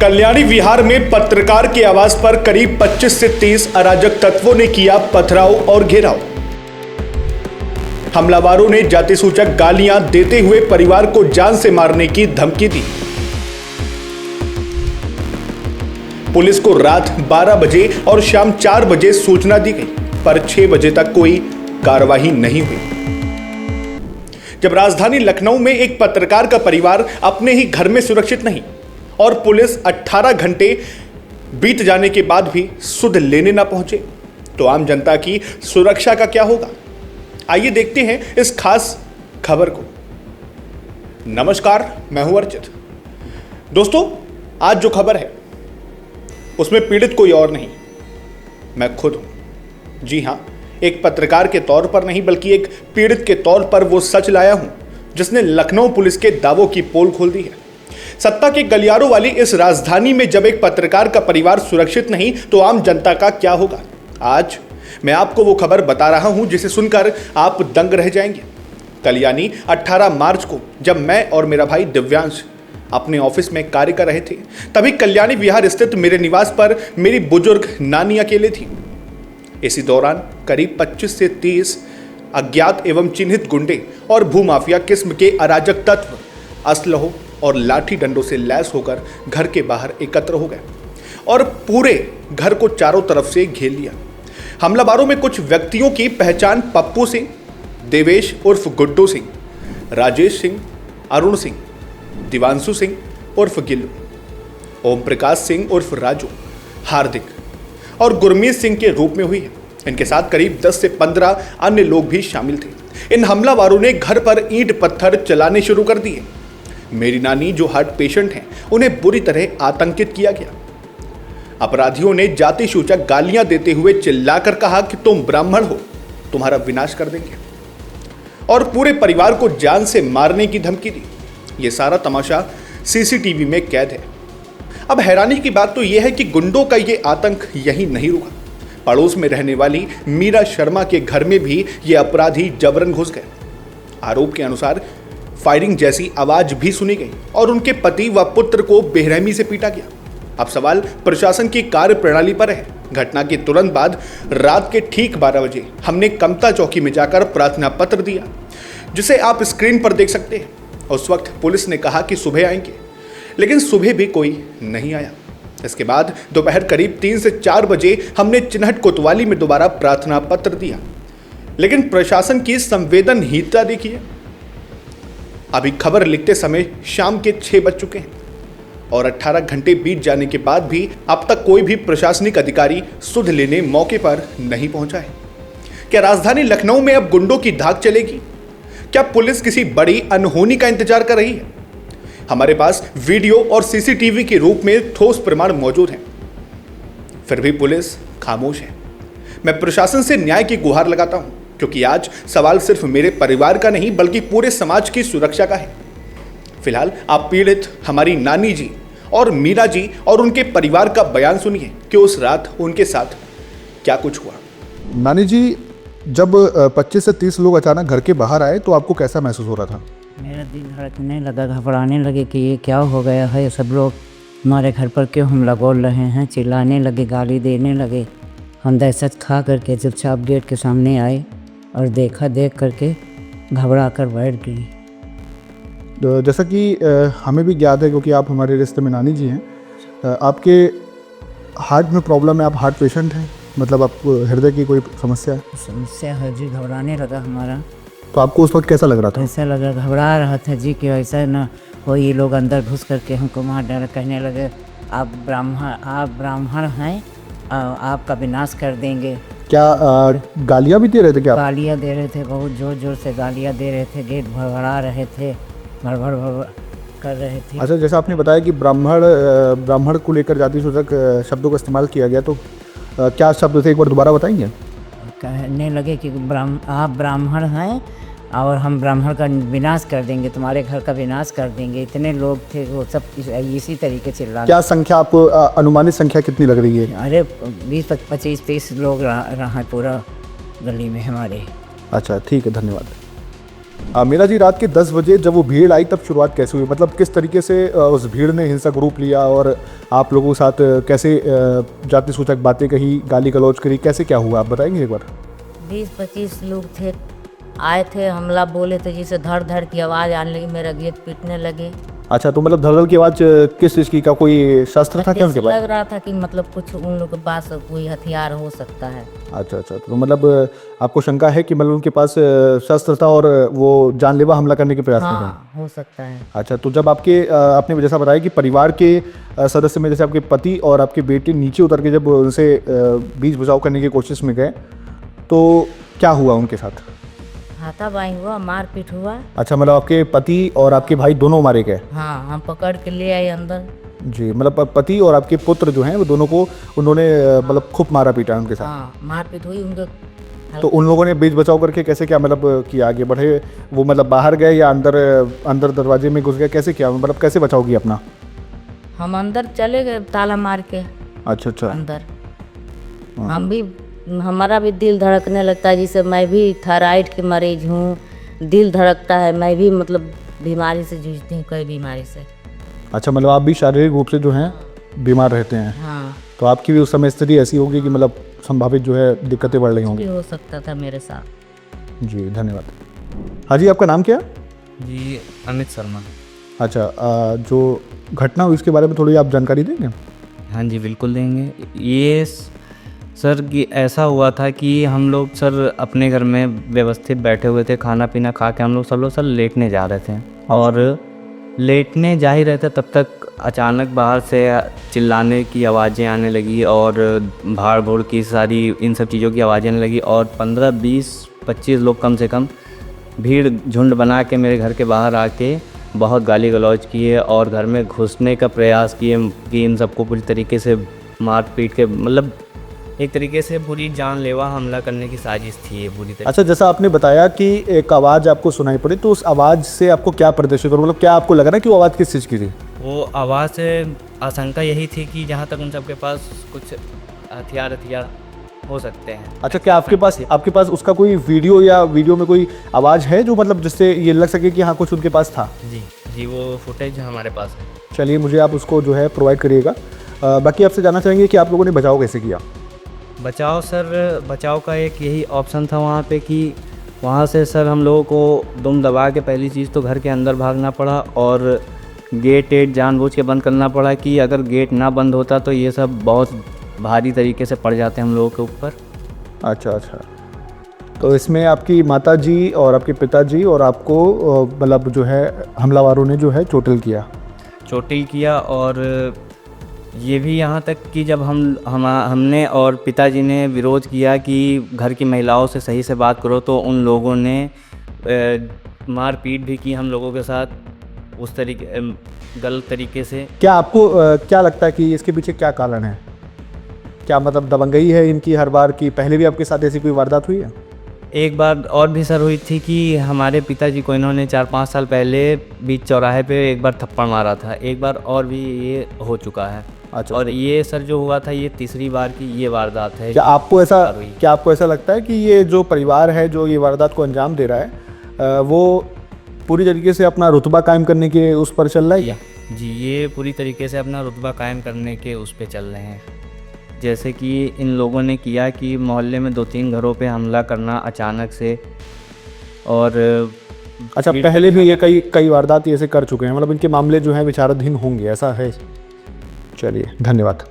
कल्याणी विहार में पत्रकार के आवास पर करीब 25 से 30 अराजक तत्वों ने किया पथराव और घेराव। हमलावरों ने जाति सूचक गालियां देते हुए परिवार को जान से मारने की धमकी दी। पुलिस को रात 12 बजे और शाम 4 बजे सूचना दी गई, पर 6 बजे तक कोई कार्रवाई नहीं हुई। जब राजधानी लखनऊ में एक पत्रकार का परिवार अपने ही घर में सुरक्षित नहीं और पुलिस 18 घंटे बीत जाने के बाद भी सुध लेने ना पहुंचे, तो आम जनता की सुरक्षा का क्या होगा? आइए देखते हैं इस खास खबर को। नमस्कार, मैं हूं अर्चित। दोस्तों, आज जो खबर है उसमें पीड़ित कोई और नहीं, मैं खुद हूं। जी हां, एक पत्रकार के तौर पर नहीं बल्कि एक पीड़ित के तौर पर वो सच लाया हूं जिसने लखनऊ पुलिस के दावों की पोल खोल दी है। सत्ता के गलियारों वाली इस राजधानी में जब एक पत्रकार का परिवार सुरक्षित नहीं, तो आम जनता का क्या होगा? आज मैं आपको वो खबर बता रहा हूं जिसे सुनकर आप दंग रह जाएंगे। कल यानी 18 मार्च को जब मैं और मेरा भाई दिव्यांश अपने ऑफिस में कार्य कर रहे थे, तभी कल्याणी विहार स्थित मेरे निवास पर मेरी बुजुर्ग नानी अकेले थी। इसी दौरान करीब 25 से 30 अज्ञात एवं चिन्हित गुंडे और भूमाफिया किस्म के अराजक तत्व असलहों और लाठी डंडों से लैस होकर घर के बाहर एकत्र हो गए और पूरे घर को चारों तरफ से घेर लिया। हमलावरों में कुछ व्यक्तियों की पहचान पप्पू सिंह, देवेश उर्फ गुड्डू सिंह, राजेश सिंह, अरुण सिंह, दिवांशु सिंह उर्फ गिल्लू, ओम प्रकाश सिंह उर्फ राजू, हार्दिक और गुरमीत सिंह के रूप में हुई है। इनके साथ करीब 10 से 15 अन्य लोग भी शामिल थे। इन हमलावरों ने घर पर ईंट पत्थर चलाने शुरू कर दिए। मेरी नानी जो हार्ट पेशेंट हैं, उन्हें बुरी तरह आतंकित किया गया। अपराधियों ने जाति सूचक गालियां देते हुए चिल्लाकर कहा कि तुम ब्राह्मण हो, तुम्हारा विनाश कर देंगे, और पूरे परिवार को जान से मारने की धमकी दी। यह सारा तमाशा सीसीटीवी में कैद है। अब हैरानी की बात तो यह है कि गुंडों का यह आतंक यही नहीं रुका। पड़ोस में रहने वाली मीरा शर्मा के घर में भी ये अपराधी जबरन घुस गए। आरोप के अनुसार फायरिंग जैसी आवाज भी सुनी गई और उनके पति व पुत्र को बेरहमी से पीटा गया। अब सवाल प्रशासन की कार्य प्रणाली पर है। घटना के तुरंत बाद रात के ठीक 12 बजे हमने कमता चौकी में जाकर प्रार्थना पत्र दिया, जिसे आप स्क्रीन पर देख सकते हैं। उस वक्त पुलिस ने कहा कि सुबह आएंगे, लेकिन सुबह भी कोई नहीं आया। इसके बाद दोपहर करीब 3 से 4 बजे हमने चिन्हट कोतवाली में दोबारा प्रार्थना पत्र दिया, लेकिन प्रशासन की संवेदनहीनता देखिए। अभी खबर लिखते समय शाम के 6 बज चुके हैं और 18 घंटे बीत जाने के बाद भी अब तक कोई भी प्रशासनिक अधिकारी सुध लेने मौके पर नहीं पहुंचा है। क्या राजधानी लखनऊ में अब गुंडों की धाक चलेगी? क्या पुलिस किसी बड़ी अनहोनी का इंतजार कर रही है? हमारे पास वीडियो और सीसीटीवी के रूप में ठोस प्रमाण मौजूद हैं, फिर भी पुलिस खामोश है। मैं प्रशासन से न्याय की गुहार लगाता हूं, क्योंकि आज सवाल सिर्फ मेरे परिवार का नहीं बल्कि पूरे समाज की सुरक्षा का है। फिलहाल आप पीड़ित हमारी नानी जी और मीरा जी और उनके परिवार का बयान सुनिए कि उस रात उनके साथ क्या कुछ हुआ। नानी जी, जब 25 से 30 लोग अचानक घर के बाहर आए तो आपको कैसा महसूस हो रहा था? मेरा दिल धड़कने लगा, घबराने लगे कि ये क्या हो गया है। सब लोग हमारे घर पर क्यों हमला बोल रहे हैं, चिल्लाने लगे, गाली देने लगे। हम दहशत खा करके चुपचाप गेट के सामने आए और देखा, देख करके घबरा कर बैठ गई। जैसा कि हमें भी याद है, क्योंकि आप हमारे रिश्ते में नानी जी हैं, आपके हार्ट में प्रॉब्लम है, आप हार्ट पेशेंट हैं, मतलब आपको हृदय की कोई समस्या है? समस्या है जी, घबराने लगा हमारा। तो आपको उस वक्त कैसा लग रहा था? ऐसा लगा, घबरा रहा था जी कि ऐसा ना हो ये लोग अंदर घुस करके हमको मार डाले। कहने लगे आप ब्राह्मण हैं, आपका विनाश कर देंगे। क्या गालियाँ भी दे रहे थे? क्या गालियाँ दे रहे थे, बहुत ज़ोर ज़ोर से गालियाँ दे रहे थे, गेट भड़बड़ा रहे थे, भड़बड़ कर रहे थे। अच्छा, जैसा आपने बताया कि ब्राह्मण को लेकर जाति सूचक शब्दों का इस्तेमाल किया गया, तो क्या शब्द थे, एक बार दोबारा बताएंगे? कहने लगे कि आप ब्राह्मण हैं और हम ब्राह्मण का विनाश कर देंगे, तुम्हारे घर का विनाश कर देंगे। इतने लोग थे, वो सब इसी तरीके से चिल्ला। क्या संख्या, आपको अनुमानित संख्या कितनी लग रही है? अरे 20, 25, 30 लोग रहा पूरा गली में हमारे। अच्छा, ठीक है, धन्यवाद। मेरा जी रात के 10 बजे जब वो भीड़ आई तब शुरुआत कैसे हुई, मतलब किस तरीके से उस भीड़ ने हिंसक रूप लिया और आप लोगों के साथ कैसे जाति सूचक बातें कही, गाली गलौज करी, कैसे क्या हुआ आप बताएंगे एक बार? 20-25 लोग थे, आए थे, हमला बोले थे, जिसे धड़ धड़ की आवाज़ आने लगी, मेरा गेट पीटने लगे। अच्छा, तो मतलब धड़धड़ की आवाज़ किस चीज़ की, का कोई शस्त्र था क्या उनके पास? लग रहा था कि मतलब कुछ उन लोग के पास कोई हथियार हो सकता है। अच्छा, तो मतलब आपको शंका है कि मतलब उनके पास शस्त्र था और वो जानलेवा हमला करने के प्रयास में थे? हाँ, हो सकता है। अच्छा, तो जब आपने जैसा बताया कि परिवार के सदस्य में जैसे आपके पति और आपके बेटे नीचे उतर के जब उनसे बीच बचाव करने की कोशिश में गए तो क्या हुआ उनके साथ? हाथापाई हुआ, मारपीट हुआ। अच्छा, मतलब आपके पति और आपके भाई दोनों मारे गए? हाँ, हम पकड़ के ले आए अंदर। जी, मतलब पति और आपके पुत्र जो हैं वो दोनों को उन्होंने मतलब खूब मारा पीटा उनके साथ? हाँ, मारपीट हुई उनके। तो उन लोगों ने बीच बचाव करके कैसे क्या मतलब किया, आगे बढ़े वो, मतलब बाहर गए या अंदर दरवाजे में घुस गए, कैसे क्या मतलब कैसे बचाव किया अपना? हम अंदर चले गए ताला मार के। अच्छा। अंदर हम भी, हमारा भी दिल धड़कने लगता है, जिसे मैं भी थायराइड की मरीज हूँ, दिल धड़कता है, मैं भी मतलब बीमारी से जूझती हूँ, कई बीमारी से। अच्छा, मतलब आप भी शारीरिक रूप से जो हैं बीमार रहते हैं? हाँ, तो आपकी भी उस समय स्थिति ऐसी होगी कि मतलब संभावित जो है दिक्कतें बढ़ रही होंगी? भी हो सकता था मेरे साथ। जी, धन्यवाद। हाँ जी, आपका नाम क्या? जी, अमित शर्मा। अच्छा, जो घटना हुई उसके बारे में थोड़ी आप जानकारी देंगे? हाँ जी, बिल्कुल देंगे। ये सर कि ऐसा हुआ था कि हम लोग सर अपने घर में व्यवस्थित बैठे हुए थे, खाना पीना खा के हम लोग सब लोग सर लेटने जा रहे थे और लेटने जा ही रहे थे तब तक अचानक बाहर से चिल्लाने की आवाज़ें आने लगी और भाड़ भूड़ की सारी इन सब चीज़ों की आवाज़ें आने लगी और 15, 20, 25 लोग कम से कम भीड़ झुंड बना के मेरे घर के बाहर आके बहुत गाली गलौज किए और घर में घुसने का प्रयास किए कि इन सबको पूरी तरीके से मार पीट के, मतलब एक तरीके से पूरी जानलेवा हमला करने की साजिश थी ये पूरी तरीके। अच्छा, जैसा आपने बताया कि एक आवाज़ आपको सुनाई पड़ी, तो उस आवाज़ से आपको क्या प्रदर्शित हो, मतलब क्या आपको लग रहा है कि वो आवाज़ किस चीज़ की थी? वो आवाज़ से आशंका यही थी कि जहाँ तक उन सबके पास कुछ हथियार हो सकते हैं। अच्छा, क्या आपके पास उसका कोई वीडियो में कोई आवाज़ है जो मतलब जिससे ये लग सके कि हाँ कुछ उनके पास था? जी, वो फुटेज हमारे पास है। चलिए, मुझे आप उसको जो है प्रोवाइड करिएगा। बाकी आपसे जानना चाहेंगे कि आप लोगों ने बचाव कैसे किया? बचाव का एक यही ऑप्शन था वहाँ पे कि वहाँ से सर हम लोगों को दुम दबा के पहली चीज़ तो घर के अंदर भागना पड़ा और गेट जानबूझ के बंद करना पड़ा कि अगर गेट ना बंद होता तो ये सब बहुत भारी तरीके से पड़ जाते हम लोगों के ऊपर। अच्छा, तो इसमें आपकी माताजी और आपके पिताजी और आपको मतलब जो है हमलावरों ने जो है चोटिल किया और ये भी यहाँ तक कि जब हमने और पिताजी ने विरोध किया कि घर की महिलाओं से सही से बात करो तो उन लोगों ने मारपीट भी की हम लोगों के साथ उस तरीके गलत तरीके से। क्या आपको क्या लगता है कि इसके पीछे क्या कारण है? क्या मतलब दबंगई है इनकी हर बार की, पहले भी आपके साथ ऐसी कोई वारदात हुई है? एक बार और भी सर हुई थी कि हमारे पिताजी को इन्होंने 4-5 साल पहले बीच चौराहे पे एक बार थप्पड़ मारा था, एक बार और भी ये हो चुका है। अच्छा, और ये सर जो हुआ था ये तीसरी बार की ये वारदात है। क्या आपको ऐसा लगता है कि ये जो परिवार है जो ये वारदात को अंजाम दे रहा है वो पूरी तरीके से अपना रुतबा कायम करने के उस पर चल रहा है क्या? जी, ये पूरी तरीके से अपना रुतबा कायम करने के उस पे चल रहे हैं। जैसे कि इन लोगों ने किया कि मोहल्ले में 2-3 घरों पे हमला करना अचानक से और अच्छा, पहले भी ये कई वारदात ऐसे कर चुके हैं, मतलब इनके मामले जो हैं विचाराधीन होंगे, ऐसा है? चलिए, धन्यवाद।